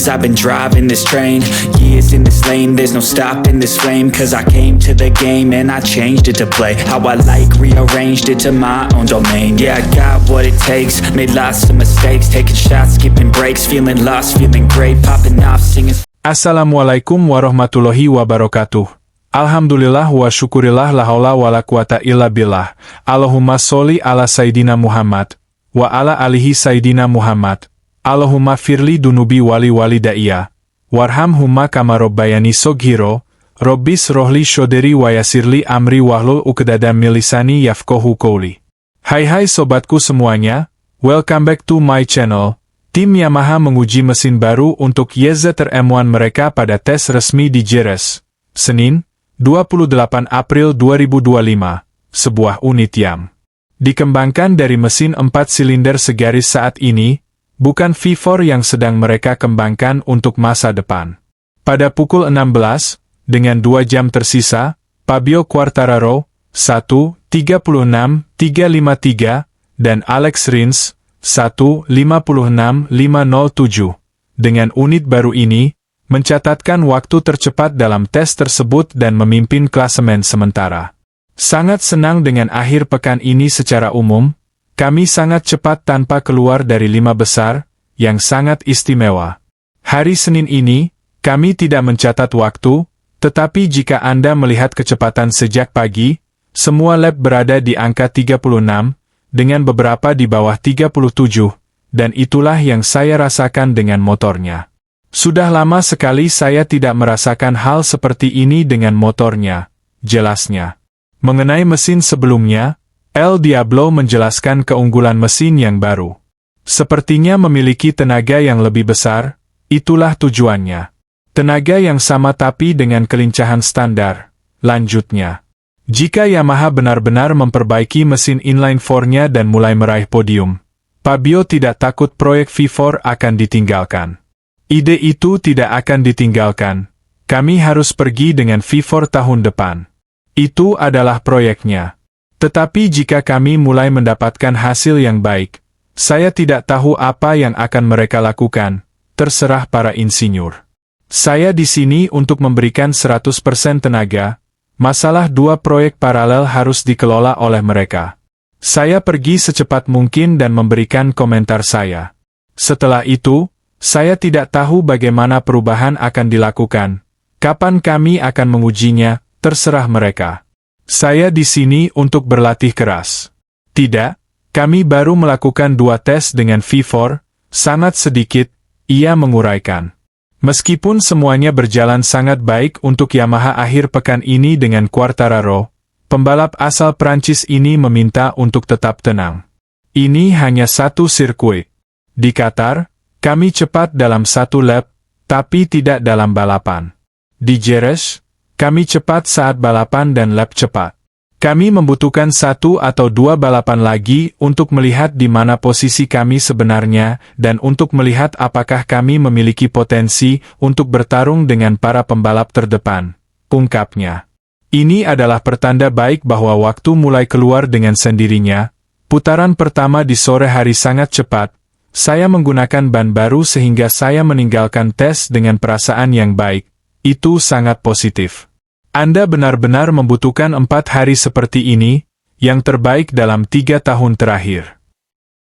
Cause I've been driving this train, years in this lane, there's no stopping this flame. Cause I came to the game and I changed it to play how I like, rearranged it to my own domain. Yeah, I got what it takes, made lots of mistakes, taking shots, skipping breaks, feeling lost, feeling great, popping off, singing. Assalamualaikum warahmatullahi wabarakatuh. Alhamdulillah wa syukurillah la haula wa la quwata illa billah. Allahumma sholli ala Sayyidina Muhammad wa ala alihi Sayyidina Muhammad. Allahumma firli dunubi wali walidayya warhamhumma kama rabbayani shoghiro. Rabbis rohli shoderi wa yasirli amri wahlul uqdatam min lisani yafqahu qawli. Hai sobatku semuanya, welcome back to my channel. Tim Yamaha menguji mesin baru untuk YZR-M1 mereka pada tes resmi di Jerez, Senin, 28 April 2025, sebuah unit yang dikembangkan dari mesin 4 silinder segaris saat ini, bukan V4 yang sedang mereka kembangkan untuk masa depan. Pada pukul 16, dengan 2 jam tersisa, Fabio Quartararo, 1:36.353, dan Alex Rins, 1:56.507, dengan unit baru ini, mencatatkan waktu tercepat dalam tes tersebut dan memimpin klasemen sementara. Sangat senang dengan akhir pekan ini secara umum, kami sangat cepat tanpa keluar dari 5 besar, yang sangat istimewa. Hari Senin ini, kami tidak mencatat waktu, tetapi jika Anda melihat kecepatan sejak pagi, semua lap berada di angka 36, dengan beberapa di bawah 37, dan itulah yang saya rasakan dengan motornya. Sudah lama sekali saya tidak merasakan hal seperti ini dengan motornya, jelasnya. Mengenai mesin sebelumnya, El Diablo menjelaskan keunggulan mesin yang baru. Sepertinya memiliki tenaga yang lebih besar, itulah tujuannya. Tenaga yang sama tapi dengan kelincahan standar, lanjutnya. Jika Yamaha benar-benar memperbaiki mesin inline 4-nya dan mulai meraih podium, Fabio tidak takut proyek V4 akan ditinggalkan. Ide itu tidak akan ditinggalkan. Kami harus pergi dengan V4 tahun depan. Itu adalah proyeknya. Tetapi jika kami mulai mendapatkan hasil yang baik, saya tidak tahu apa yang akan mereka lakukan, terserah para insinyur. Saya di sini untuk memberikan 100% tenaga, masalah 2 proyek paralel harus dikelola oleh mereka. Saya pergi secepat mungkin dan memberikan komentar saya. Setelah itu, saya tidak tahu bagaimana perubahan akan dilakukan. Kapan kami akan mengujinya, terserah mereka. Saya di sini untuk berlatih keras. Tidak, kami baru melakukan 2 tes dengan V4, sangat sedikit, ia menguraikan. Meskipun semuanya berjalan sangat baik untuk Yamaha akhir pekan ini dengan Quartararo, pembalap asal Prancis ini meminta untuk tetap tenang. Ini hanya satu sirkuit. Di Qatar, kami cepat dalam 1 lap, tapi tidak dalam balapan. Di Jerez, kami cepat saat balapan dan lap cepat. Kami membutuhkan 1 atau 2 balapan lagi untuk melihat di mana posisi kami sebenarnya dan untuk melihat apakah kami memiliki potensi untuk bertarung dengan para pembalap terdepan, ungkapnya. Ini adalah pertanda baik bahwa waktu mulai keluar dengan sendirinya. Putaran pertama di sore hari sangat cepat. Saya menggunakan ban baru sehingga saya meninggalkan tes dengan perasaan yang baik. Itu sangat positif. Anda benar-benar membutuhkan 4 hari seperti ini, yang terbaik dalam 3 tahun terakhir.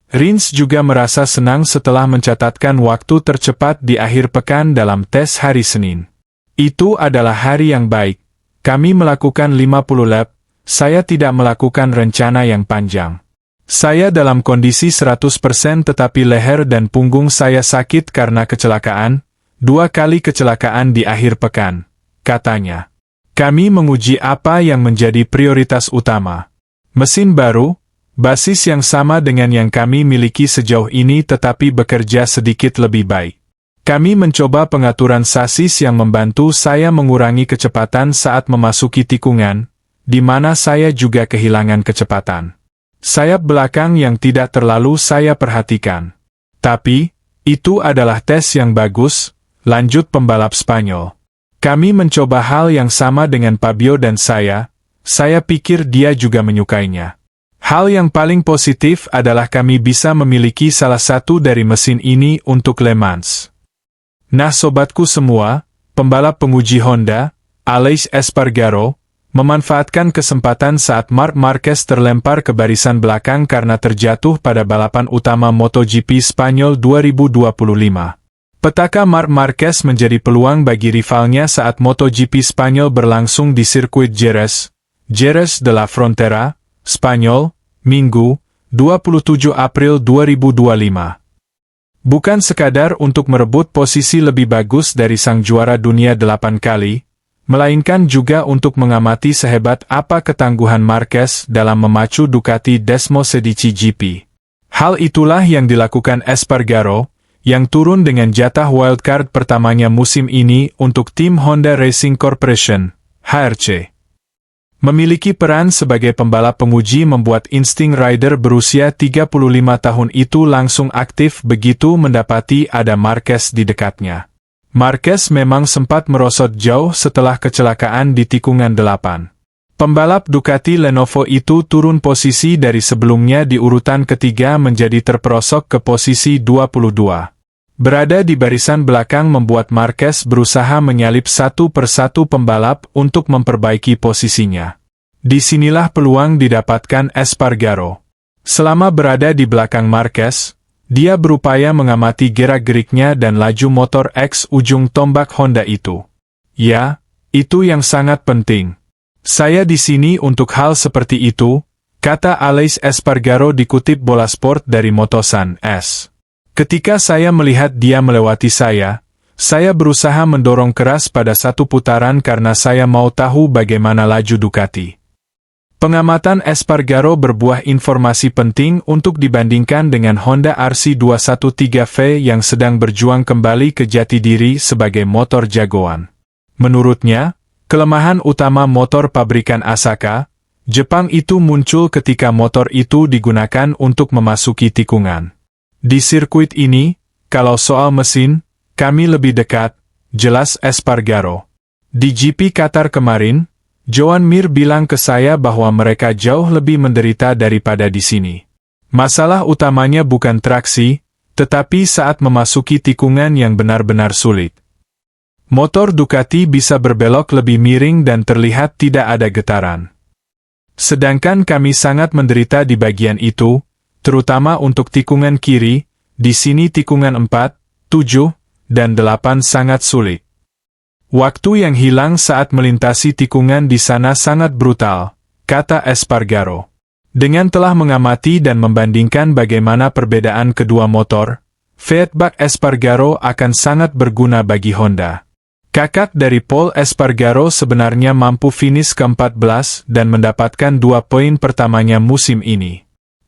Rins juga merasa senang setelah mencatatkan waktu tercepat di akhir pekan dalam tes hari Senin. Itu adalah hari yang baik. Kami melakukan 50 lap, saya tidak melakukan rencana yang panjang. Saya dalam kondisi 100% tetapi leher dan punggung saya sakit karena kecelakaan, 2 kali kecelakaan di akhir pekan, katanya. Kami menguji apa yang menjadi prioritas utama. Mesin baru, basis yang sama dengan yang kami miliki sejauh ini tetapi bekerja sedikit lebih baik. Kami mencoba pengaturan sasis yang membantu saya mengurangi kecepatan saat memasuki tikungan, di mana saya juga kehilangan kecepatan. Sayap belakang yang tidak terlalu saya perhatikan. Tapi, itu adalah tes yang bagus, lanjut pembalap Spanyol. Kami mencoba hal yang sama dengan Fabio dan saya pikir dia juga menyukainya. Hal yang paling positif adalah kami bisa memiliki salah satu dari mesin ini untuk Le Mans. Nah sobatku semua, pembalap penguji Honda, Aleix Espargaro, memanfaatkan kesempatan saat Marc Marquez terlempar ke barisan belakang karena terjatuh pada balapan utama MotoGP Spanyol 2025. Petaka Marc Marquez menjadi peluang bagi rivalnya saat MotoGP Spanyol berlangsung di sirkuit Jerez de la Frontera, Spanyol, Minggu, 27 April 2025. Bukan sekadar untuk merebut posisi lebih bagus dari sang juara dunia 8 kali, melainkan juga untuk mengamati sehebat apa ketangguhan Marquez dalam memacu Ducati Desmo Sedici GP. Hal itulah yang dilakukan Espargaro, yang turun dengan jatah wildcard pertamanya musim ini untuk tim Honda Racing Corporation, HRC. Memiliki peran sebagai pembalap penguji membuat insting rider berusia 35 tahun itu langsung aktif begitu mendapati ada Marquez di dekatnya. Marquez memang sempat merosot jauh setelah kecelakaan di tikungan 8. Pembalap Ducati Lenovo itu turun posisi dari sebelumnya di urutan ketiga menjadi terperosok ke posisi 22. Berada di barisan belakang membuat Marquez berusaha menyalip satu persatu pembalap untuk memperbaiki posisinya. Disinilah peluang didapatkan Espargaro. Selama berada di belakang Marquez, dia berupaya mengamati gerak-geriknya dan laju motor X ujung tombak Honda itu. Ya, itu yang sangat penting. Saya di sini untuk hal seperti itu, kata Aleix Espargaro dikutip Bola Sport dari Motosan S. Ketika saya melihat dia melewati saya berusaha mendorong keras pada satu putaran karena saya mau tahu bagaimana laju Ducati. Pengamatan Espargaro berbuah informasi penting untuk dibandingkan dengan Honda RC213V yang sedang berjuang kembali ke jati diri sebagai motor jagoan. Menurutnya, kelemahan utama motor pabrikan Asaka, Jepang itu muncul ketika motor itu digunakan untuk memasuki tikungan. Di sirkuit ini, kalau soal mesin, kami lebih dekat, jelas Espargaro. Di GP Qatar kemarin, Joan Mir bilang ke saya bahwa mereka jauh lebih menderita daripada di sini. Masalah utamanya bukan traksi, tetapi saat memasuki tikungan yang benar-benar sulit. Motor Ducati bisa berbelok lebih miring dan terlihat tidak ada getaran. Sedangkan kami sangat menderita di bagian itu, terutama untuk tikungan kiri, di sini tikungan 4, 7, dan 8 sangat sulit. Waktu yang hilang saat melintasi tikungan di sana sangat brutal, kata Espargaro. Dengan telah mengamati dan membandingkan bagaimana perbedaan kedua motor, feedback Espargaro akan sangat berguna bagi Honda. Kakak dari Paul Espargaro sebenarnya mampu finish ke-14 dan mendapatkan 2 poin pertamanya musim ini.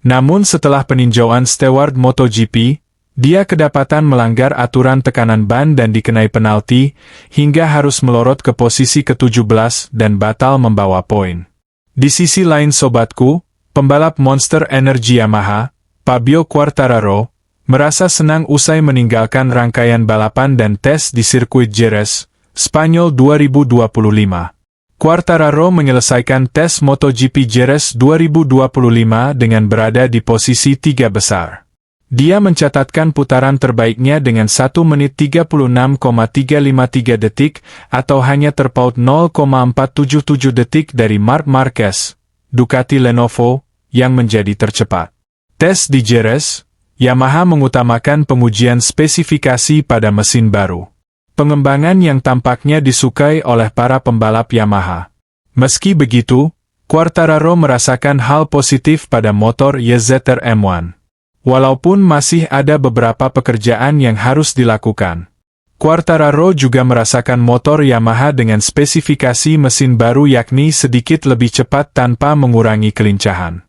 Namun setelah peninjauan steward MotoGP, dia kedapatan melanggar aturan tekanan ban dan dikenai penalti, hingga harus melorot ke posisi ke-17 dan batal membawa poin. Di sisi lain sobatku, pembalap Monster Energy Yamaha, Fabio Quartararo, merasa senang usai meninggalkan rangkaian balapan dan tes di sirkuit Jerez, Spanyol 2025. Quartararo menyelesaikan tes MotoGP Jerez 2025 dengan berada di posisi 3 besar. Dia mencatatkan putaran terbaiknya dengan 1 menit 36,353 detik atau hanya terpaut 0,477 detik dari Marc Marquez, Ducati Lenovo, yang menjadi tercepat. Tes di Jerez, Yamaha mengutamakan pengujian spesifikasi pada mesin baru. Pengembangan yang tampaknya disukai oleh para pembalap Yamaha. Meski begitu, Quartararo merasakan hal positif pada motor YZR M1. Walaupun masih ada beberapa pekerjaan yang harus dilakukan. Quartararo juga merasakan motor Yamaha dengan spesifikasi mesin baru yakni sedikit lebih cepat tanpa mengurangi kelincahan.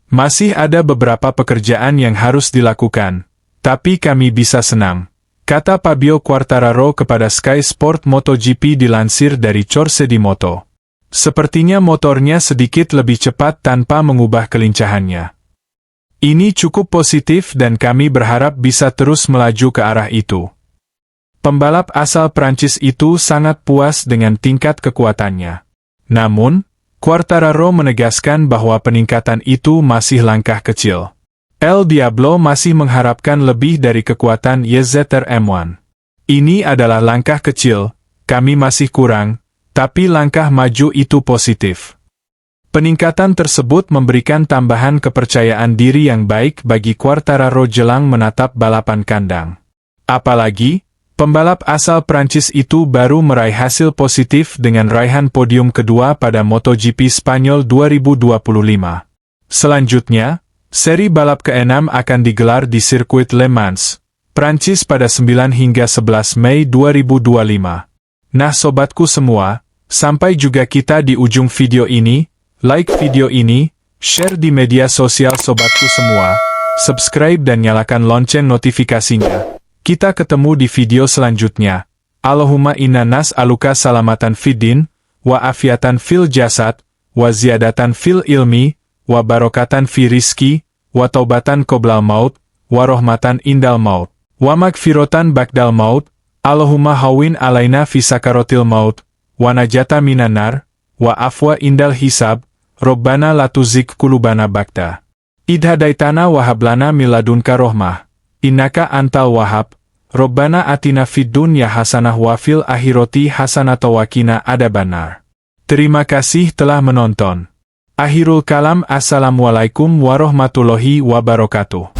Masih ada beberapa pekerjaan yang harus dilakukan, tapi kami bisa senang, kata Fabio Quartararo kepada Sky Sport MotoGP dilansir dari Corse di Moto. Sepertinya motornya sedikit lebih cepat tanpa mengubah kelincahannya. Ini cukup positif dan kami berharap bisa terus melaju ke arah itu. Pembalap asal Prancis itu sangat puas dengan tingkat kekuatannya. Namun, Quartararo menegaskan bahwa peningkatan itu masih langkah kecil. El Diablo masih mengharapkan lebih dari kekuatan YZR M1. Ini adalah langkah kecil, kami masih kurang, tapi langkah maju itu positif. Peningkatan tersebut memberikan tambahan kepercayaan diri yang baik bagi Quartararo jelang menatap balapan kandang. Apalagi, pembalap asal Prancis itu baru meraih hasil positif dengan raihan podium kedua pada MotoGP Spanyol 2025. Selanjutnya, seri balap ke-6 akan digelar di sirkuit Le Mans, Prancis pada 9 hingga 11 Mei 2025. Nah sobatku semua, sampai juga kita di ujung video ini. Like video ini, share di media sosial sobatku semua, subscribe dan nyalakan lonceng notifikasinya. Kita ketemu di video selanjutnya. Allahumma inna nas'aluka salamatan fiddin, wa afiatan fil jasad, wa ziyadatan fil ilmi, wa barokatan fi rizki, wa taubatan qoblal maut, wa rohmatan indal maut, wa magfirotan ba'dal maut. Allahumma hawin alaina fi sakaratil maut, wa najata minan nar, wa afwa indal hisab. Robbana latuzigh qulubana ba'da idh hadaitana wa hab lana min ladunka rahmah innaka antal wahhab. Robbana atina fid dunya hasanah wa fil akhirati hasanah wa qina adzabannar. Terima kasih telah menonton. Akhirul kalam, assalamualaikum warahmatullahi wabarakatuh.